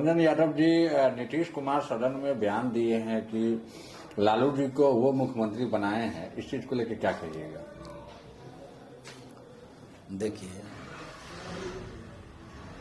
रंजन यादव जी, नीतीश कुमार सदन में बयान दिए हैं कि लालू जी को वो मुख्यमंत्री बनाए हैं, इस चीज को लेकर क्या कहिएगा? देखिए,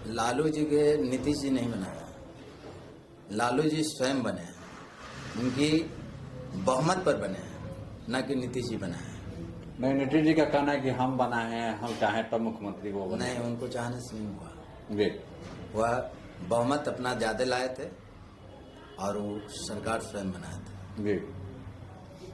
लालू जी के नीतीश जी नहीं बनाया, लालू जी स्वयं बने हैं, उनकी बहुमत पर बने हैं, न कि नीतीश जी बनाए हैं। नहीं, नीतीश जी का कहना है कि हम बनाए हैं, हम चाहें तब मुख्यमंत्री वो बने। नहीं, उनको चाहने से नहीं हुआ। जी, वह बहुमत अपना ज्यादा लाए थे और वो सरकार स्वयं बनाए थे। जी,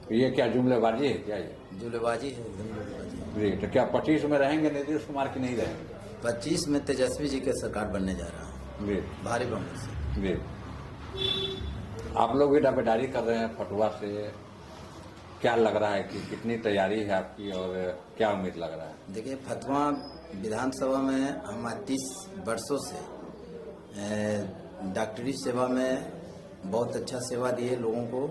तो ये क्या जुमलेबाजी है क्या? ये जुमलेबाजी है, एकदम जुमलेबाजी है। जी, तो क्या 25 में रहेंगे नीतीश कुमार की नहीं रहेंगे? 25 में तेजस्वी जी के सरकार बनने जा रहा है, जी भारी बहुमत से। जी, आप लोग भी दावेदारी कर रहे हैं फटुआ से, क्या लग रहा है कि कितनी तैयारी है आपकी और क्या उम्मीद लग रहा है? देखिए, फतवा विधानसभा में हम 30 वर्षों से डॉक्टरी सेवा में बहुत अच्छा सेवा दिए लोगों को,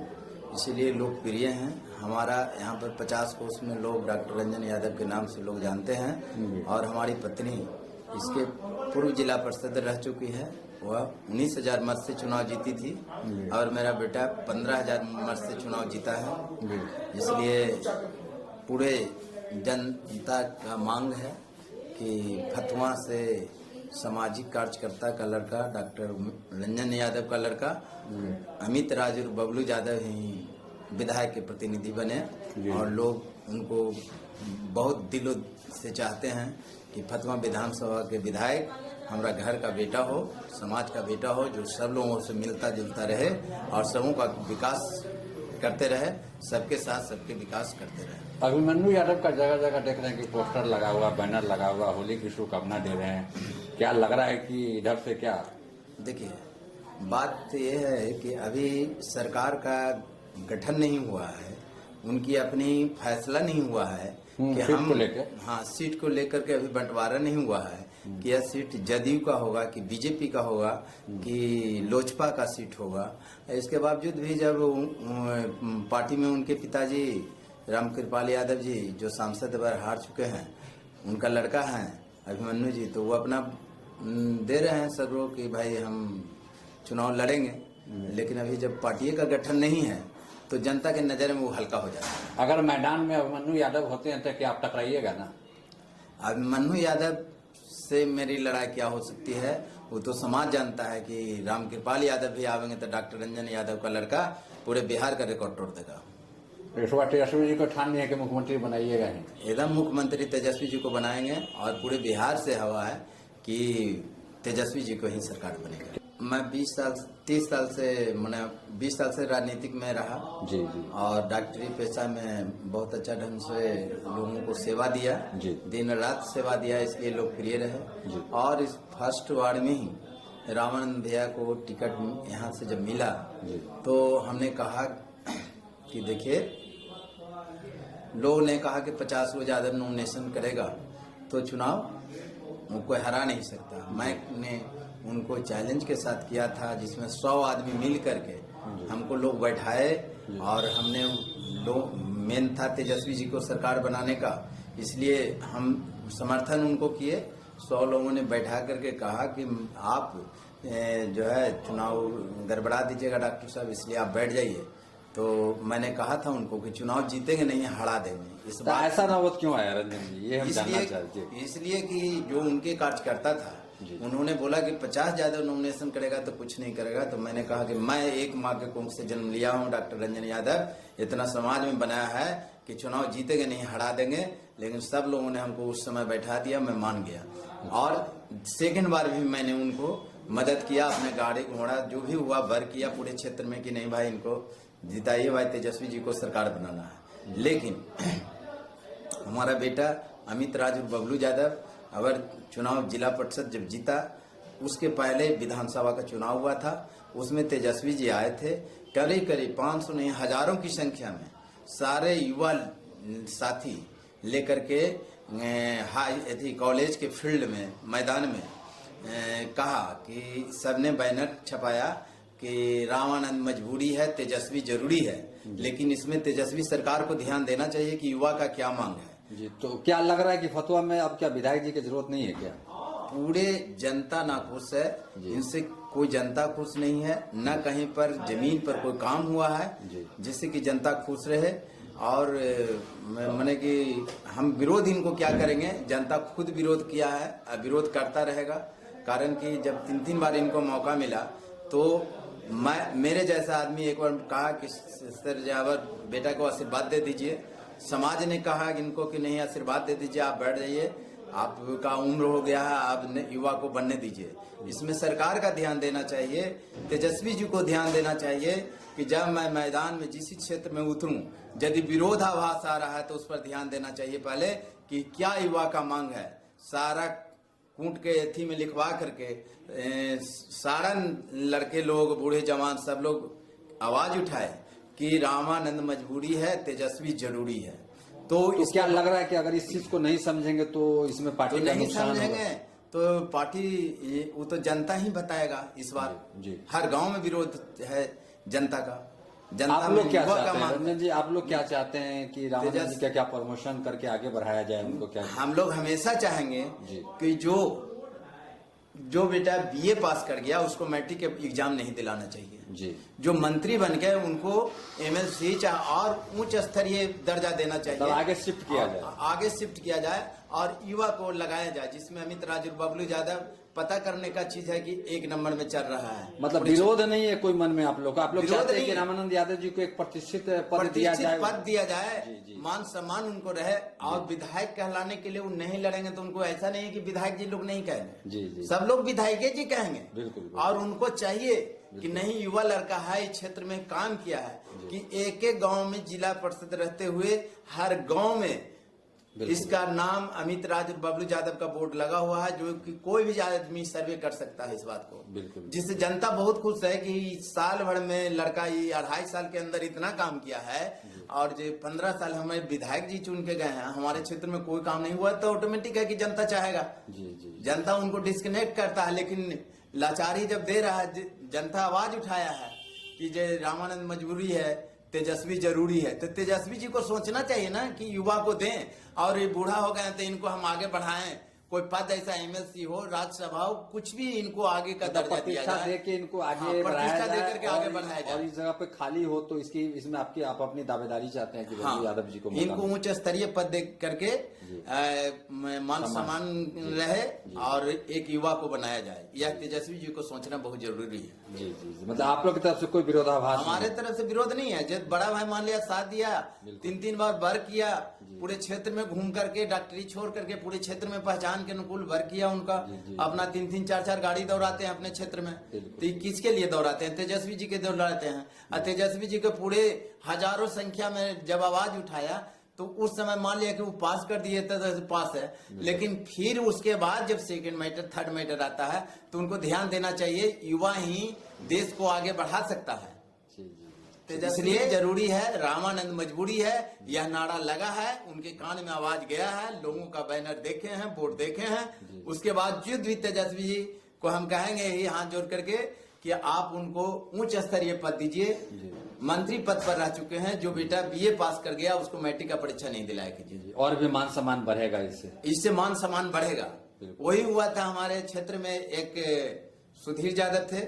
इसीलिए लोकप्रिय हैं। हमारा यहाँ पर 50 कोस में लोग डॉक्टर रंजन यादव के नाम से लोग जानते हैं। और हमारी पत्नी इसके पूर्व जिला पार्षद रह चुकी है, वह 19,000 मत से चुनाव जीती थी और मेरा बेटा 15,000 मत से चुनाव जीता है। इसलिए पूरे जनता का मांग है कि फतवा से सामाजिक कार्यकर्ता का लड़का डॉक्टर रंजन यादव का लड़का अमित राज और बबलू यादव ही विधायक के प्रतिनिधि बने और लोग उनको बहुत दिलों से चाहते हैं कि फतवा विधानसभा के विधायक हमारा घर का बेटा हो, समाज का बेटा हो, जो सब लोगों से मिलता जुलता रहे और सबों का विकास करते रहे, सबके साथ सबके विकास करते रहे। अभिमन्यु यादव का जगह जगह देख रहे हैं कि पोस्टर लगा हुआ, बैनर लगा हुआ, होली की शुभकामना दे रहे हैं, क्या लग रहा है कि इधर से क्या? देखिए, बात यह है कि अभी सरकार का गठन नहीं हुआ है, उनकी अपनी फैसला नहीं हुआ है कि सीट को लेकर, हाँ, सीट को लेकर के अभी बंटवारा नहीं हुआ है कि यह सीट जदयू का होगा कि बीजेपी का होगा कि लोजपा का सीट होगा। इसके बावजूद भी जब पार्टी में उनके पिताजी रामकृपाल यादव जी जो सांसद बार हार चुके हैं, उनका लड़का है अभिमन्यु जी, तो वो अपना दे रहे हैं सगरों कि भाई हम चुनाव लड़ेंगे। लेकिन अभी जब पार्टी का गठन नहीं है तो जनता के नजर में वो हल्का हो जाता है। अगर मैदान में अभिमन्यु यादव होते हैं तो क्या आप टकराइएगा ना? अभिमन्यु यादव से मेरी लड़ाई क्या हो सकती है, वो तो समाज जानता है कि रामकृपाल यादव भी आवेंगे तो डॉक्टर रंजन यादव का लड़का पूरे बिहार का रिकॉर्ड तोड़ देगा। इस बार तेजस्वी जी को ठान लिया कि मुख्यमंत्री बनाइएगा ही? एकदम मुख्यमंत्री तेजस्वी जी को बनाएंगे और पूरे बिहार से हवा है कि तेजस्वी जी को ही सरकार बनेगी। मैं 30 साल से मैंने 20 साल से राजनीतिक में रहा जी जी, और डॉक्टरी पेशा में बहुत अच्छा ढंग से लोगों को सेवा दिया जी, दिन रात सेवा दिया, इसलिए लोकप्रिय रहे जी। और इस फर्स्ट वार्ड में ही रामानंद भैया को टिकट यहाँ से जब मिला जी, तो हमने कहा कि देखिए, लोगों ने कहा कि 50 रोज यादव नॉमिनेशन करेगा तो चुनाव कोई हरा नहीं सकता। मैंने उनको चैलेंज के साथ किया था जिसमें 100 आदमी मिल करके हमको लोग बैठाए और हमने लोग मेन था तेजस्वी जी को सरकार बनाने का, इसलिए हम समर्थन उनको किए। 100 लोगों ने बैठा करके कहा कि आप जो है चुनाव गड़बड़ा दीजिएगा डॉक्टर साहब, इसलिए आप बैठ जाइए। तो मैंने कहा था उनको कि चुनाव जीतेंगे नहीं, हरा देंगे। इस बार ऐसा नौबत क्यों आया रंजन जी, ये हम जानना चाहते हैं। इसलिए कि जो उनके कार्यकर्ता था उन्होंने बोला कि 50 यादव नॉमिनेशन करेगा तो कुछ नहीं करेगा। तो मैंने कहा कि मैं एक माँ के कुंभ से जन्म लिया हूँ, डॉक्टर रंजन यादव इतना समाज में बनाया है कि चुनाव जीतेंगे नहीं, हरा देंगे। लेकिन सब लोगों ने हमको उस समय बैठा दिया, मैं मान गया और सेकंड बार भी मैंने उनको मदद किया, अपने गाड़ी घोड़ा जो भी हुआ भर किया पूरे क्षेत्र में कि नहीं भाई इनको जिताइए, भाई तेजस्वी जी को सरकार बनाना है। लेकिन हमारा बेटा अमित राज और बबलू यादव अगर चुनाव जिला परिषद जब जीता, उसके पहले विधानसभा का चुनाव हुआ था, उसमें तेजस्वी जी आए थे। करीब करीब 500 नहीं हजारों की संख्या में सारे युवा साथी लेकर के कॉलेज के फील्ड में मैदान में कहा कि सबने बैनर छपाया कि रामानंद मजबूरी है, तेजस्वी जरूरी है, लेकिन इसमें तेजस्वी सरकार को ध्यान देना चाहिए कि युवा का क्या मांग है। जी, तो क्या लग रहा है कि फतवा में अब क्या विधायक जी की जरूरत नहीं है क्या? पूरे जनता नाखुश है, इनसे कोई जनता खुश नहीं है, न कहीं पर जमीन पर कोई काम हुआ है जिससे कि जनता खुश रहे। और मैंने कि हम विरोध इनको क्या करेंगे, जनता खुद विरोध किया है, विरोध करता रहेगा। कारण कि जब 3 बार इनको मौका मिला तो मेरे जैसा आदमी एक बार कहा कि सर जावर बेटा को आशीर्वाद दे दीजिए। समाज ने कहा इनको कि नहीं आशीर्वाद दे दीजिए, आप बैठ जाइए, आपका उम्र हो गया है, आप युवा को बनने दीजिए। इसमें सरकार का ध्यान देना चाहिए, तेजस्वी जी को ध्यान देना चाहिए कि जब मैं मैदान में जिस क्षेत्र में उतरूं, यदि विरोधाभास आ रहा है तो उस पर ध्यान देना चाहिए पहले कि क्या युवा का मांग है। सारा कूट के एथी में लिखवा करके सारा लड़के लोग, बूढ़े जवान सब लोग आवाज उठाए कि रामानंद मजबूरी है, तेजस्वी जरूरी है। तो क्या लग रहा है कि अगर इस चीज को नहीं समझेंगे तो इसमें पार्टी तो का नहीं नुकसान समझेंगे होगा? तो पार्टी वो तो जनता ही बताएगा इस बार। जी। हर गांव में विरोध है जनता का। जनता आप लोग क्या युवा का चाहते हैं मांग रंजन जी, आप लोग क्या चाहते हैं कि रामानंद जी तेजस- का क्या प्रमोशन करके आगे बढ़ाया जाए, उनको क्या? हम लोग हमेशा चाहेंगे जी। कि जो बेटा बीए पास कर गया उसको मैट्रिक के एग्जाम नहीं दिलाना चाहिए। जी। जो मंत्री बन गए उनको एमएलसी चाहे और उच्च स्तरीय दर्जा देना चाहिए, तब आगे शिफ्ट किया जाए। आगे शिफ्ट किया जाए और युवा को लगाया जाए, जिसमें अमित राज और बबलू यादव पता करने का चीज है कि 1 नंबर में चल रहा है। मतलब विरोध नहीं है कोई मन में आप लोग का? आप लोग विरोध चाहते हैं नहीं कि है। रामानंद यादव जी को एक प्रतिष्ठित पद दिया जाए? पद दिया जाए, जी, जी। मान सम्मान उनको रहे। और विधायक कहलाने के लिए वो नहीं लड़ेंगे तो उनको ऐसा नहीं है कि विधायक जी लोग नहीं कहेंगे, जी, जी। सब लोग विधायक जी कहेंगे। बिल्कुल। और उनको चाहिए कि नहीं, युवा लड़का है, इस क्षेत्र में काम किया है कि एक गांव में जिला परिषद रहते हुए हर गांव में इसका नाम अमित राज और बबलू यादव का बोर्ड लगा हुआ है, जो कि कोई भी आदमी सर्वे कर सकता है इस बात को। बिल्कुल। जिससे जनता बहुत खुश है कि साल भर में लड़का ये 2.5 साल के अंदर इतना काम किया है। और जो 15 साल हमें विधायक जी चुन के गए हैं, हमारे क्षेत्र में कोई काम नहीं हुआ, तो ऑटोमेटिक है कि जनता चाहेगा। जी, जी। जनता उनको डिस्कनेक्ट करता है, लेकिन लाचारी जब दे रहा है, जनता आवाज उठाया है कि जो रामानंद मजबूरी है, तेजस्वी जरूरी है, तो तेजस्वी जी को सोचना चाहिए ना कि युवा को दें। और ये बूढ़ा हो गए तो इनको हम आगे बढ़ाएं, कोई पद ऐसा एमएलसी हो, राज्यसभा हो, कुछ भी इनको आगे का दर्जा दिया प्रतिष्ठा जाए, दे के इनको आगे हाँ, बढ़ाया प्रतिष्ठा जाए दे करके आगे बढ़ाया जाए। और इस जगह पे खाली हो तो इसमें आप अपनी दावेदारी चाहते हैं कि हाँ, बबलू यादव जी को मौका इनको मिले। उच्च स्तरीय पद दे करके मान सम्मान रहे और एक युवा को बनाया जाए। यह तेजस्वी जी को सोचना बहुत जरूरी है। जी, जी, जी। मतलब आप लोग की तरफ से कोई विरोधाभास हमारे नहीं? तरफ से विरोध नहीं है। जब बड़ा भाई मान लिया साथ दिया, 3 बार वर्क किया, पूरे क्षेत्र में घूम करके, डॉक्टरी छोड़ करके पूरे क्षेत्र में पहचान के अनुकूल वर्क किया उनका। अपना 3-3, 4-4 गाड़ी दौड़ाते हैं अपने क्षेत्र में। तो किसके लिए दौड़ाते हैं? तेजस्वी जी के दौड़ाते हैं। और तेजस्वी जी के पूरे हजारों संख्या में जब आवाज उठाया तो उस समय मान लिया कि वो पास कर दिए तो पास है, लेकिन फिर उसके बाद जब 2nd मैटर 3rd मैटर आता है तो उनको ध्यान देना चाहिए, युवा ही देश को आगे बढ़ा सकता है। जी, जी। तो इसलिए जरूरी है, रामानंद मजबूरी है, यह नारा लगा है, उनके कान में आवाज गया है, लोगों का बैनर देखे हैं, बोर्ड देखे हैं। उसके बाद युद्ध भी तेजस्वी जी को हम कहेंगे ही हाथ जोड़ करके कि आप उनको उच्च स्तरीय पद दीजिए। मंत्री पद पर रह चुके हैं, जो बेटा बीए पास कर गया उसको मैट्रिक का परीक्षा नहीं दिलाया कीजिए, और भी मान सम्मान बढ़ेगा इससे मान सम्मान बढ़ेगा। वही हुआ था हमारे क्षेत्र में, एक सुधीर यादव थे,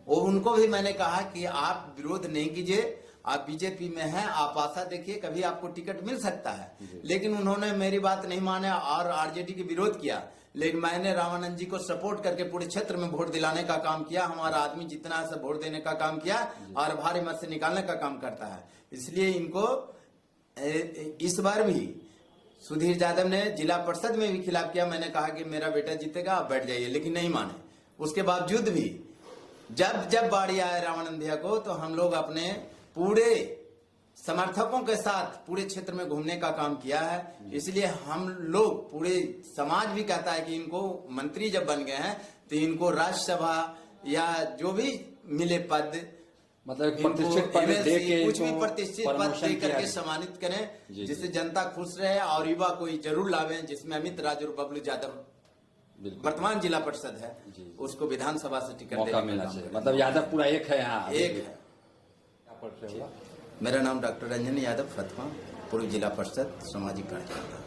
और उनको भी मैंने कहा कि आप विरोध नहीं कीजिए, आप बीजेपी में हैं, आप आशा देखिए कभी आपको टिकट मिल सकता है। लेकिन उन्होंने मेरी बात नहीं माना और आरजेडी के विरोध किया। लेकिन मैंने रामानंद जी को सपोर्ट करके पूरे क्षेत्र में वोट दिलाने का काम किया। हमारा आदमी जितना है सब वोट देने का काम किया और भारी मत से निकालने का काम करता है। इसलिए इनको इस बार भी सुधीर यादव ने जिला परिषद में भी खिलाफ किया। मैंने कहा कि मेरा बेटा जीतेगा, आप बैठ जाइए, लेकिन नहीं माने। उसके बावजूद भी जब बारी आए रामानंद भैया को, तो हम लोग अपने पूरे समर्थकों के साथ पूरे क्षेत्र में घूमने का काम किया है। इसलिए हम लोग, पूरे समाज भी कहता है कि इनको मंत्री जब बन गए हैं तो इनको राज्यसभा या जो भी मिले पद, मतलब प्रतिष्ठित पद दे के, कुछ भी प्रतिष्ठित पद दे करके सम्मानित करें, जिससे जनता खुश रहे और युवा को जरूर लावें, जिसमें अमित राज और बबलू यादव वर्तमान जिला परिषद है, उसको विधानसभा से टिकट मौका मिलना चाहिए। मतलब यादव पूरा एक है यहाँ, एक है। मेरा नाम डॉक्टर रंजन यादव, फतवा, पूर्व जिला परिषद सामाजिक कार्यकर्ता।